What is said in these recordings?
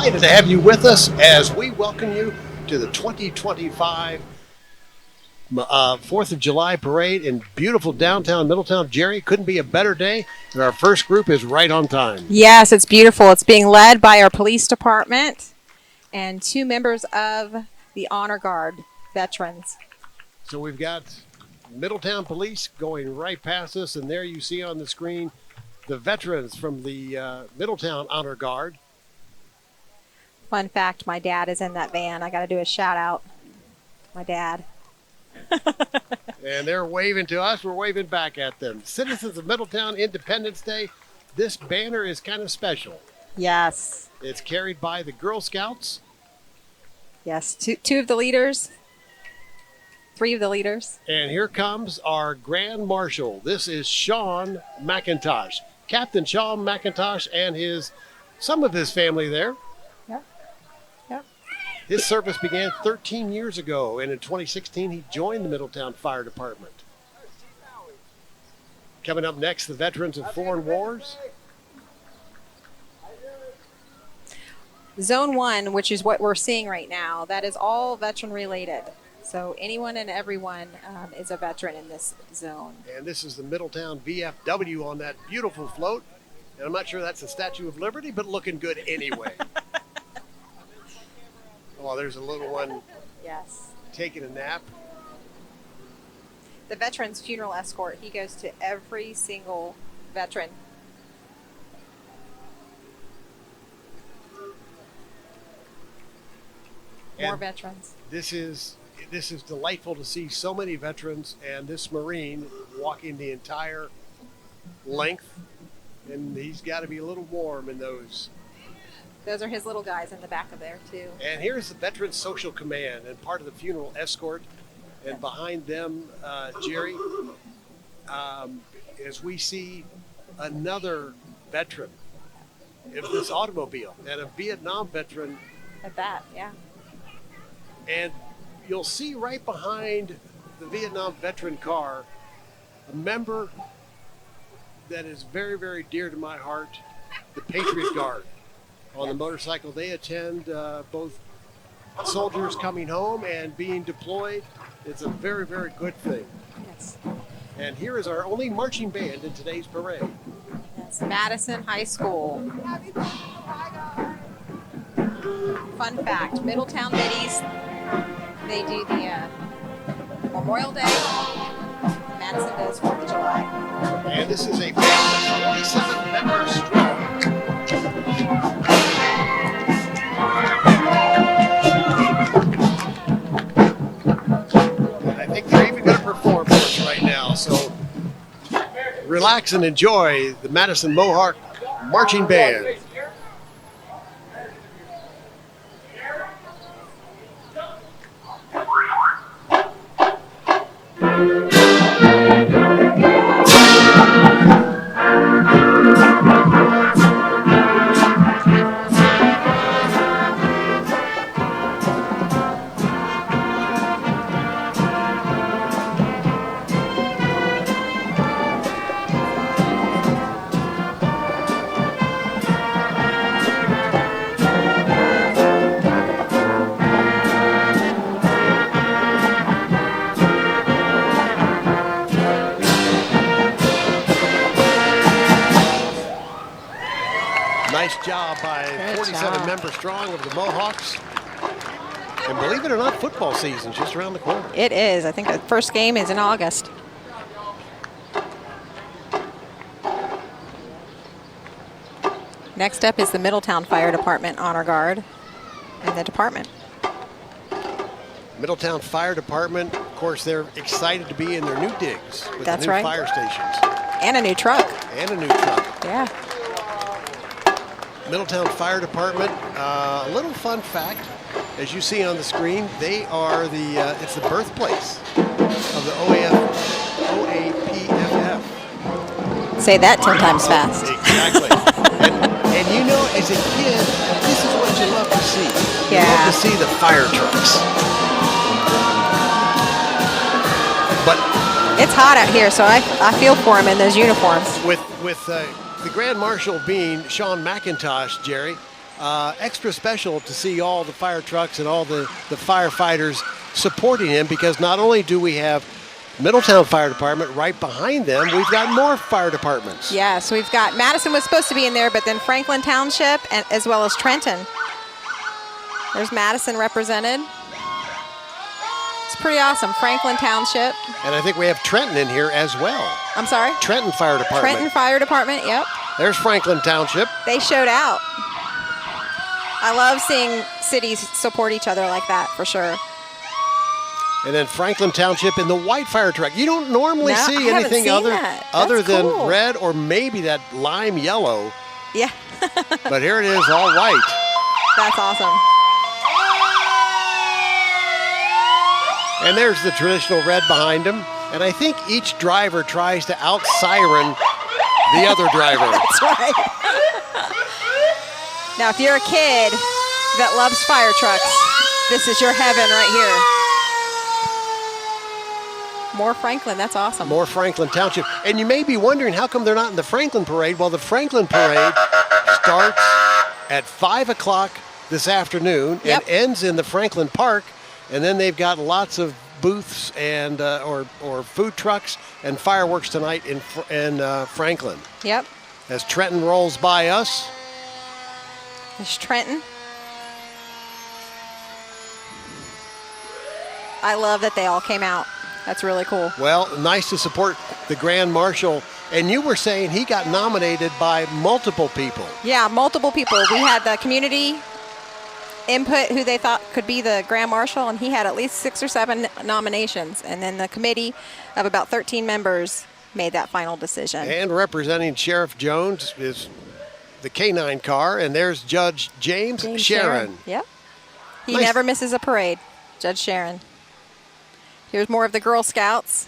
excited to have you with us as we welcome you to the 2025 4th of July parade in beautiful downtown Middletown. Jerry, couldn't be a better day, and our first group is right on time. Yes, it's beautiful. It's being led by our police department and 2 members of the Honor Guard veterans. So we've got Middletown Police going right past us, and there you see on the screen the veterans from the Middletown Honor Guard. Fun fact, my dad is in that van. I got to do a shout out. My dad. And they're waving to us. We're waving back at them. Citizens of Middletown Independence Day. This banner is kind of special. Yes. It's carried by the Girl Scouts. Yes, two of the leaders. 3 of the leaders. And here comes our Grand Marshal. This is Sean McIntosh. Captain Sean McIntosh and some of his family there. Yep. Yep. His service began 13 years ago, and in 2016 he joined the Middletown Fire Department. Coming up next, the veterans of foreign wars. Zone 1, which is what we're seeing right now, that is all veteran related. So anyone and everyone is a veteran in this zone. And this is the Middletown VFW on that beautiful float. And I'm not sure that's the Statue of Liberty, but looking good anyway. Oh, there's a little one. Yes. Taking a nap. The veteran's funeral escort, he goes to every single veteran. More veterans. This is delightful to see so many veterans and this Marine walking the entire length. And he's got to be a little warm in those. Those are his little guys in the back of there, too. And here's the Veterans Social Command and part of the funeral escort. And behind them, Jerry, as we see another veteran of this automobile and a Vietnam veteran. At that, yeah. And you'll see right behind the Vietnam veteran car a member that is very, very dear to my heart, the Patriot Guard. On the motorcycle, they attend both soldiers coming home and being deployed. It's a very, very good thing. Yes. And here is our only marching band in today's parade. Yes, Madison High School. Fun fact, Middletown Biddies, they do the Memorial Day. Madison does 4th of July. And this is a band that's 47 members strong. And I think they're even going to perform for us right now. So relax and enjoy the Madison Mohawk Marching Band. Nice job by 47 members strong of the Mohawks. And believe it or not, football season's just around the corner. It is. I think the first game is in August. Next up is the Middletown Fire Department Honor Guard and the department. Middletown Fire Department, of course, they're excited to be in their new digs with That's the new right. fire stations. And a new truck. And a new truck. Yeah. Middletown Fire Department, a little fun fact, as you see on the screen, they are it's the birthplace of the OAPFF. Say that 10 times fast. Exactly. and you know, as a kid, this is what you love to see. You Yeah. love to see the fire trucks. But It's hot out here, so I feel for him in those uniforms. with the Grand Marshal being Sean McIntosh, Jerry, extra special to see all the fire trucks and all the firefighters supporting him, because not only do we have Middletown Fire Department right behind them, we've got more fire departments. Yes, we've got Madison was supposed to be in there, but then Franklin Township and as well as Trenton. There's Madison represented. It's pretty awesome. Franklin Township. And I think we have Trenton in here as well. I'm sorry? Trenton Fire Department. Trenton Fire Department, yep. There's Franklin Township. They showed out. I love seeing cities support each other like that, for sure. And then Franklin Township in the white fire truck. You don't normally No, I see haven't anything seen other that. than Cool. red or maybe that lime yellow. Yeah. But here it is, all white. That's awesome. And there's the traditional red behind him. And I think each driver tries to out-siren the other driver. That's right. Now, if you're a kid that loves fire trucks, this is your heaven right here. More Franklin, that's awesome. More Franklin Township. And you may be wondering, how come they're not in the Franklin Parade? Well, the Franklin Parade starts at 5 o'clock this afternoon and ends in the Franklin Park. And then they've got lots of booths and or food trucks and fireworks tonight in Franklin. Yep. As Trenton rolls by us. There's Trenton. I love that they all came out. That's really cool. Well, nice to support the Grand Marshal. And you were saying he got nominated by multiple people. Yeah, multiple people. We had the community input who they thought could be the Grand Marshal, and he had at least 6 or 7 nominations. And then the committee of about 13 members made that final decision. And representing Sheriff Jones is the K-9 car, and there's Judge James Sharon. Yep. He Nice. never misses a parade, Judge Sharon. Here's more of the Girl Scouts.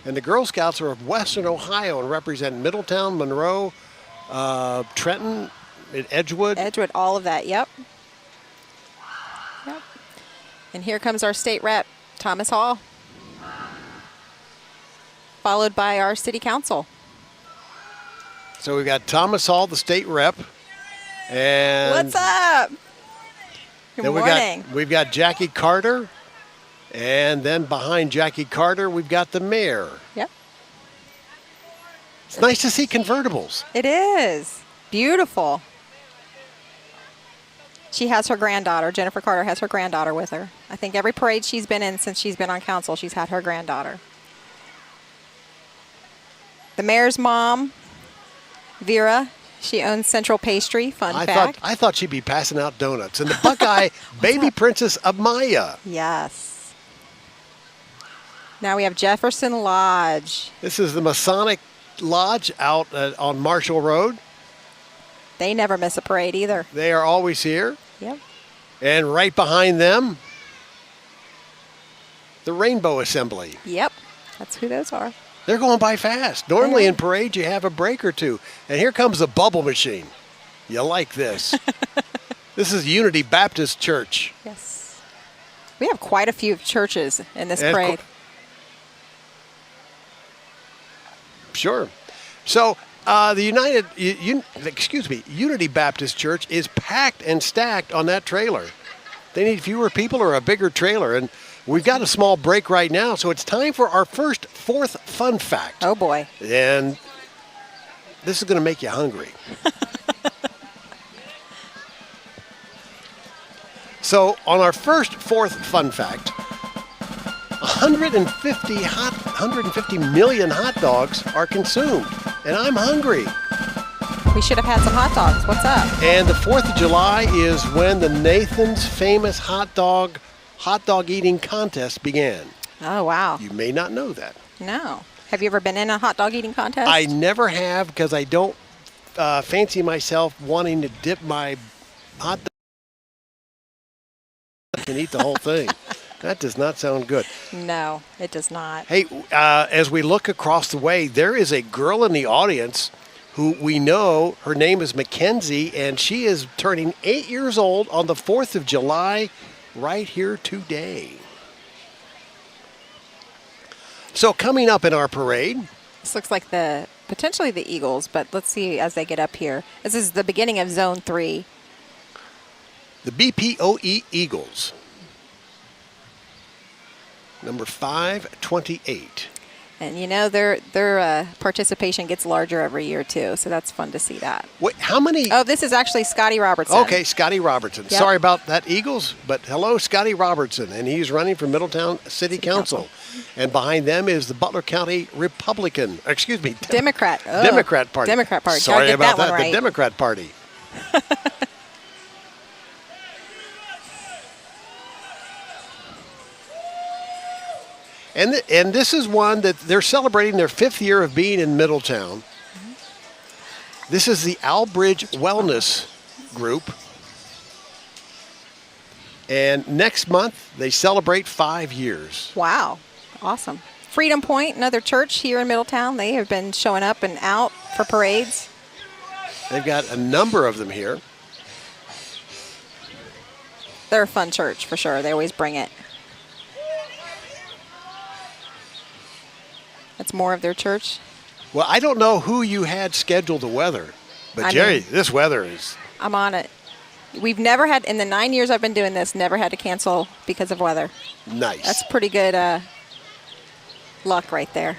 And the Girl Scouts are of Western Ohio and represent Middletown, Monroe, Trenton, and Edgewood. Edgewood, all of that, yep. Yep. And here comes our state rep, Thomas Hall, followed by our city council. So we've got Thomas Hall, the state rep. And What's up? Good then morning. we've got Jackie Carter. And then behind Jackie Carter, we've got the mayor. Yep. It's nice to see convertibles. It is. Beautiful. She has her granddaughter. Jennifer Carter has her granddaughter with her. I think every parade she's been in since she's been on council, she's had her granddaughter. The mayor's mom, Vera, she owns Central Pastry. Fun fact. I thought she'd be passing out donuts. And the Buckeye baby princess Amaya. Yes. Now we have Jefferson Lodge. This is the Masonic Lodge out on Marshall Road. They never miss a parade either. They are always here. Yep. And right behind them, the Rainbow Assembly. Yep. That's who those are. They're going by fast. Normally in parades you have a break or two. And here comes the bubble machine. You like this. This is Unity Baptist Church. Yes. We have quite a few churches in this parade. Sure. So the Unity Baptist Church is packed and stacked on that trailer. They need fewer people or a bigger trailer. And we've got a small break right now, so it's time for our fourth fun fact. Oh, boy. And this is going to make you hungry. So on our fourth fun fact, 150 million hot dogs are consumed, and I'm hungry. We should have had some hot dogs. What's up? And the 4th of July is when the Nathan's famous hot dog eating contest began. Oh, wow. You may not know that. No. Have you ever been in a hot dog eating contest? I never have, because I don't fancy myself wanting to dip my hot dog and eat the whole thing. That does not sound good. No, it does not. Hey, as we look across the way, there is a girl in the audience who we know, her name is Mackenzie, and she is turning 8 years old on the 4th of July right here today. So coming up in our parade. This looks like potentially the Eagles, but let's see as they get up here. This is the beginning of Zone 3. The BPOE Eagles. Number 528. And you know their participation gets larger every year too, so that's fun to see that. Wait, how many? Oh, this is actually Scotty Robertson. Okay, Scotty Robertson. Yep. Sorry about that, Eagles, but hello, Scotty Robertson, and he's running for Middletown City Council. And behind them is the Butler County Democrat. Oh, Democrat Party. Sorry get about that. that. Right. The Democrat Party. And this is one that they're celebrating their 5th year of being in Middletown. This is the Albridge Wellness Group. And next month, they celebrate 5 years. Wow. Awesome. Freedom Point, another church here in Middletown. They have been showing up and out for parades. They've got a number of them here. They're a fun church for sure. They always bring it. That's more of their church. Well, I don't know who you had scheduled the weather, but Jerry, this weather is... I'm on it. We've never had, in the 9 years I've been doing this, never had to cancel because of weather. Nice. That's pretty good luck right there.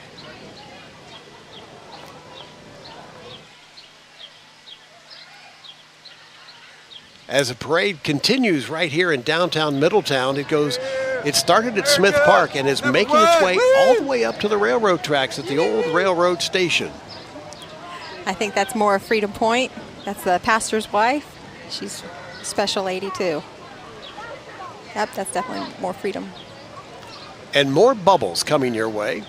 As the parade continues right here in downtown Middletown, it started at Smith Park and is making its way all the way up to the railroad tracks at the old railroad station. I think that's more of Freedom Point. That's the pastor's wife. She's a special lady too. Yep, that's definitely more freedom. And more bubbles coming your way.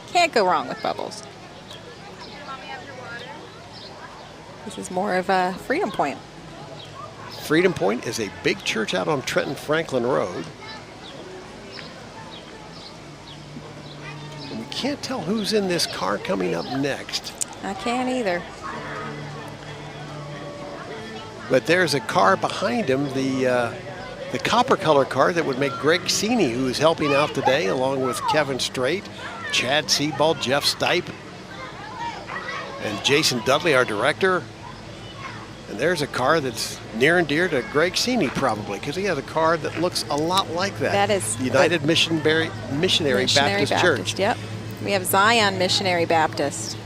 Can't go wrong with bubbles. This is more of a Freedom Point. Freedom Point is a big church out on Trenton Franklin Road. And we can't tell who's in this car coming up next. I can't either. But there's a car behind him, the copper color car that would make Greg Seeney, who is helping out today, along with Kevin Strait, Chad Sebald, Jeff Stipe, and Jason Dudley, our director. And there's a car that's near and dear to Greg Seeney, probably, because he has a car that looks a lot like that. That is United Missionary Baptist Church. Yep. We have Zion Missionary Baptist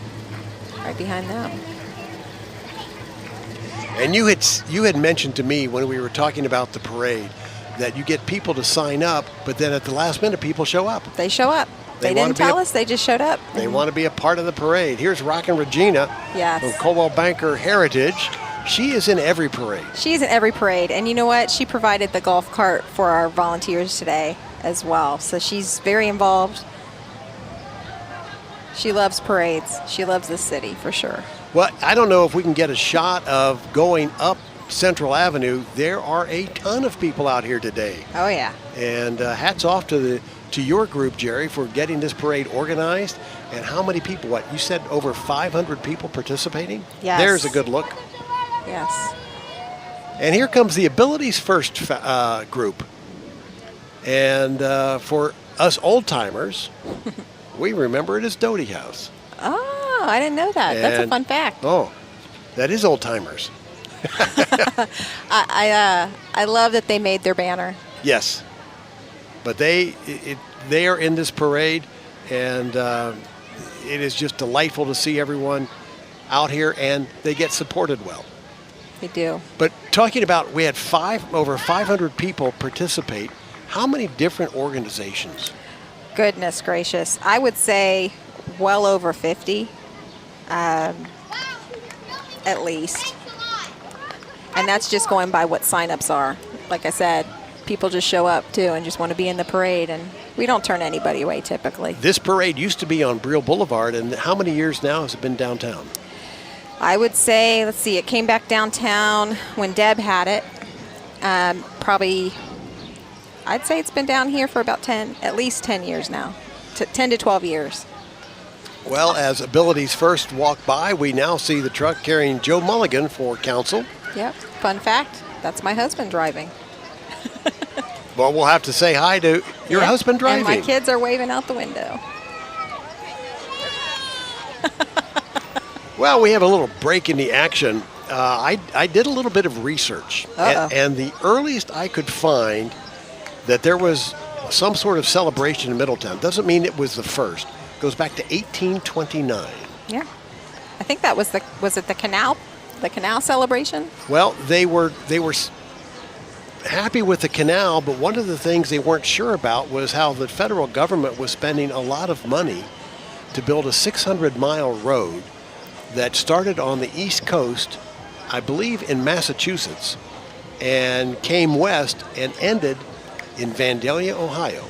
right behind them. And you had mentioned to me when we were talking about the parade that you get people to sign up, but then at the last minute, people show up. They show up. They didn't tell us. They just showed up. They want to be a part of the parade. Here's Rockin' Regina from Coldwell Banker Heritage. She is in every parade. She's in every parade. And you know what? She provided the golf cart for our volunteers today as well. So she's very involved. She loves parades. She loves the city for sure. Well, I don't know if we can get a shot of going up Central Avenue. There are a ton of people out here today. Oh, yeah. And hats off to your group, Jerry, for getting this parade organized. And how many people? What, you said over 500 people participating? Yes. There's a good look. Yes. And here comes the Abilities First group. And for us old-timers, we remember it as Doty House. Oh, I didn't know that. That's a fun fact. Oh, that is old-timers. I love that they made their banner. Yes. But they are in this parade, and it is just delightful to see everyone out here, and they get supported well. They do. But talking about, we had over 500 people participate. How many different organizations? Goodness gracious. I would say well over 50, at least. And that's just going by what signups are. Like I said, people just show up too and just want to be in the parade, and we don't turn anybody away typically. This parade used to be on Briel Boulevard, and how many years now has it been downtown? I would say, let's see, it came back downtown when Deb had it. Probably, I'd say it's been down here for about at least 10 years now, 10 to 12 years. Well, as Abilities First walk by, we now see the truck carrying Joe Mulligan for council. Yep, fun fact, that's my husband driving. Well, we'll have to say hi to your husband driving. And my kids are waving out the window. Well, we have a little break in the action. I did a little bit of research, Uh-oh. and the earliest I could find that there was some sort of celebration in Middletown. Doesn't mean it was the first. Goes back to 1829. Yeah. I think that was it the canal celebration? Well, they were happy with the canal, but one of the things they weren't sure about was how the federal government was spending a lot of money to build a 600-mile road that started on the East Coast, I believe in Massachusetts, and came west and ended in Vandalia, Ohio.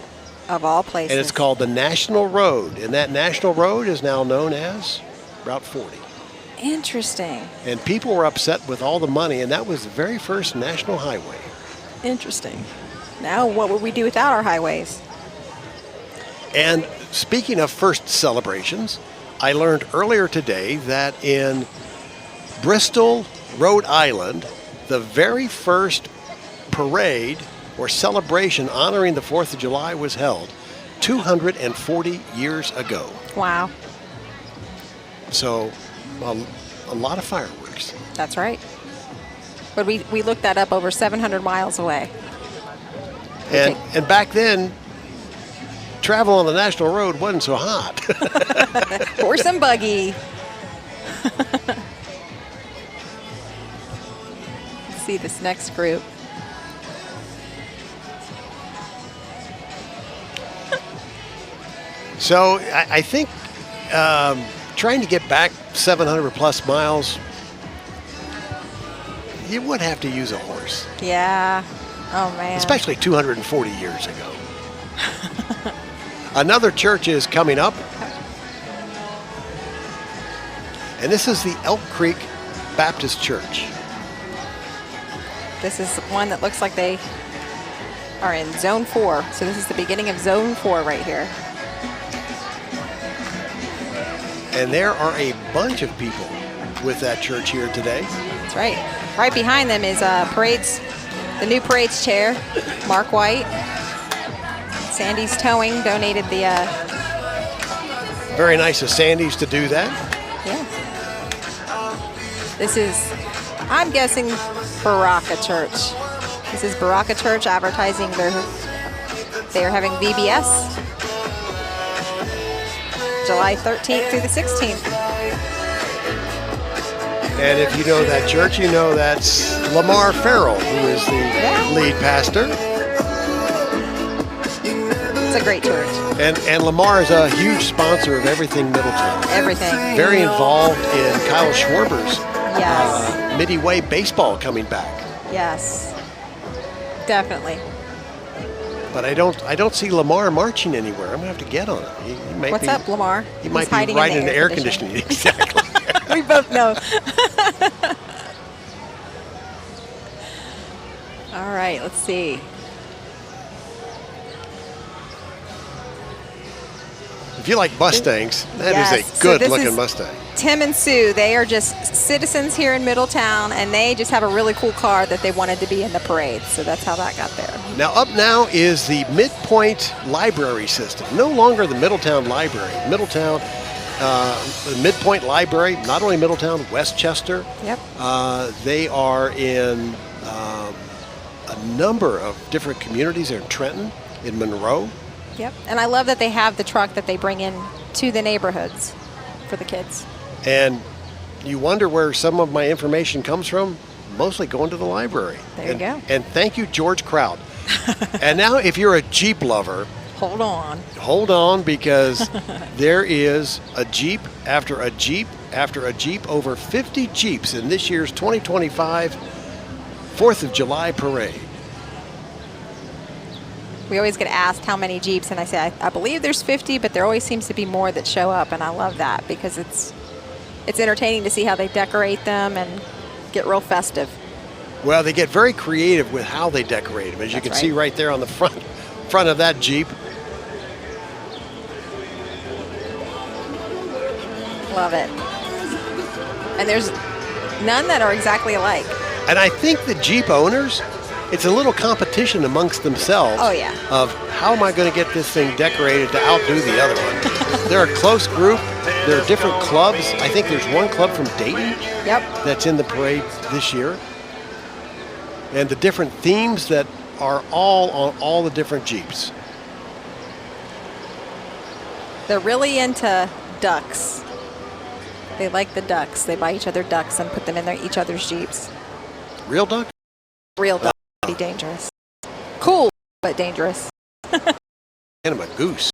Of all places. And it's called the National Road, and that National Road is now known as Route 40. Interesting. And people were upset with all the money, and that was the very first national highway. Interesting. Now, what would we do without our highways? And speaking of first celebrations, I learned earlier today that in Bristol, Rhode Island, the very first parade or celebration honoring the 4th of July was held 240 years ago. Wow. So a lot of fireworks. That's right. But we looked that up, over 700 miles away. And back then, travel on the National Road wasn't so hot. Horse and buggy. Let's see this next group. So I think trying to get back 700 plus miles, you would have to use a horse. Yeah. Oh, man. Especially 240 years ago. Another church is coming up. And this is the Elk Creek Baptist Church. This is one that looks like they are in Zone 4. So this is the beginning of Zone 4 right here. And there are a bunch of people with that church here today. That's right. Right behind them is the new parades chair, Mark White. Sandy's Towing donated the... Very nice of Sandy's to do that. Yeah. This is, I'm guessing, Baraka Church. This is Baraka Church advertising they're having VBS July 13th through the 16th. And if you know that church, you know that's Lamar Farrell, who is the lead pastor. It's a great church. And Lamar is a huge sponsor of everything Middletown. Everything. Very involved in Kyle Schwarber's Yes. Midway baseball coming back. Yes. Definitely. But I don't see Lamar marching anywhere. I'm gonna have to get on it. He might What's be, up, Lamar? He might He's be hiding right in the air conditioning. Exactly. We both know. All right, let's see. If you like Mustangs, that is Yes. a So good-looking this is Mustang. Tim and Sue, they are just citizens here in Middletown, and they just have a really cool car that they wanted to be in the parade. So that's how that got there. Now, up now is the Midpoint Library System. No longer the Middletown Library. Middletown, the Midpoint Library, not only Middletown, Westchester. Yep. They are in a number of different communities. They're in Trenton, in Monroe. Yep. And I love that they have the truck that they bring in to the neighborhoods for the kids. And you wonder where some of my information comes from? Mostly going to the library. There you go. And thank you, George Crowd. And now, if you're a Jeep lover, hold on, because there is a Jeep after a Jeep after a Jeep, over 50 Jeeps in this year's 2025 4th of July parade. We always get asked how many Jeeps, and I say, I believe there's 50, but there always seems to be more that show up, and I love that because it's entertaining to see how they decorate them and get real festive. Well, they get very creative with how they decorate them, as you can see right there on the front of that Jeep. Love it. And there's none that are exactly alike. And I think the Jeep owners it's a little competition amongst themselves. Oh, yeah. Of how am I going to get this thing decorated to outdo the other one? They're a close group. There are different clubs. I think there's one club from Dayton that's in the parade this year. And the different themes that are all on all the different Jeeps. They're really into ducks. They like the ducks. They buy each other ducks and put them in each other's Jeeps. Real duck? Real ducks would be dangerous. Cool, but dangerous. And I'm a goose.